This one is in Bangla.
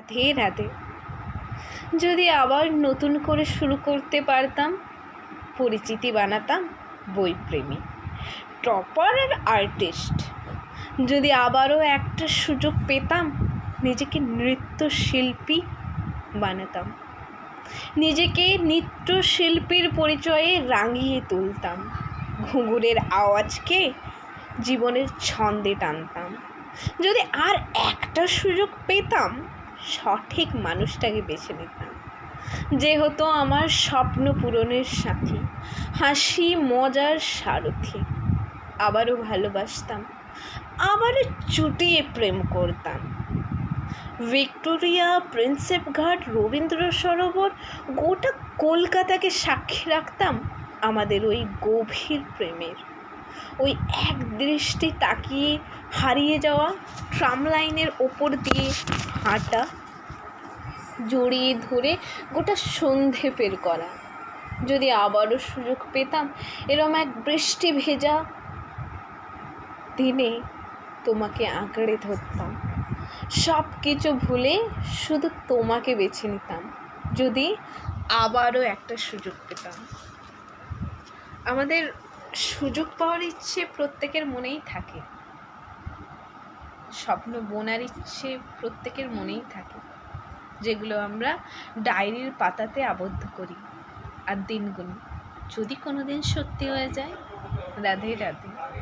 রাধে রাধে। যদি আবার নতুন করে শুরু করতে পারতাম, পরিচিতি বানাতাম বইপ্রেমী, টপার আর আর্টিস্ট। যদি আবারও একটা সুযোগ পেতাম, নিজেকে নৃত্যশিল্পী বানাতাম, নিজেকে নৃত্যশিল্পীর পরিচয়ে রাঙিয়ে তুলতাম, ঘুঙুরের আওয়াজকে জীবনের ছন্দে টানতাম। যদি আর একটা সুযোগ পেতাম, সঠিক মানুষটাকে বেছে নিতাম, যে হতো আমার স্বপ্ন পূরণের সাথী, হাসি মজার সারথি। আবারও ভালোবাসতাম, আবারও চুটিয়ে প্রেম করতাম। ভিক্টোরিয়া, প্রিন্সেপ ঘাট, রবীন্দ্র সরোবর, গোটা কলকাতাকে সাক্ষী রাখতাম আমাদের ওই গভীর প্রেমের। ওই এক দৃষ্টি তাকিয়ে হারিয়ে যাওয়া, ট্রাম লাইনের ওপর দিয়ে হাঁটা, জড়িয়ে ধরে গোটা সন্ধে পের করা। যদি আবারও সুযোগ পেতাম, এরম এক বৃষ্টি ভেজা দিনে তোমাকে আঁকড়ে ধরতাম, সব কিছু ভুলে শুধু তোমাকে বেছে নিতাম। যদি আবারও একটা সুযোগ পেতাম। আমাদের সুযোগ পাওয়ার ইচ্ছে প্রত্যেকের মনেই থাকে, স্বপ্ন বোনার ইচ্ছে প্রত্যেকের মনেই থাকে, যেগুলো আমরা ডায়েরির পাতাতে আবদ্ধ করি আর দিন গুনি। যদি কোনো দিন সত্যি হয়ে যায়, রাধে রাধে।